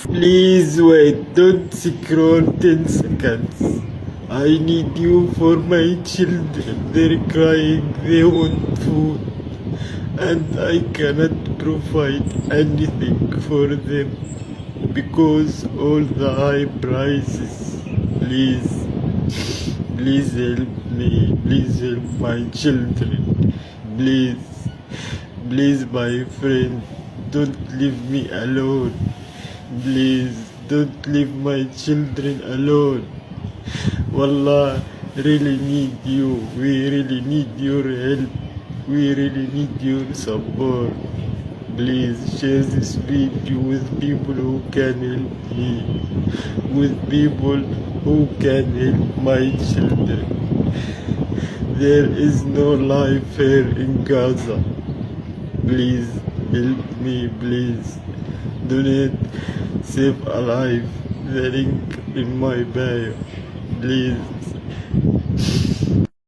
Please wait, don't scroll 10 seconds. I need you for my children. They're crying, they want food. And I cannot provide anything for them because all the high prices. Please, please help me. Please help my children. Please, please, my friend, don't leave me alone. Please, don't leave my children alone. Wallah, really need you. We really need your help. We really need your support. Please share this video with people who can help me. With people who can help my children. There is no life here in Gaza. Please help me, please. Donate, save a life. The link in my bio. Please.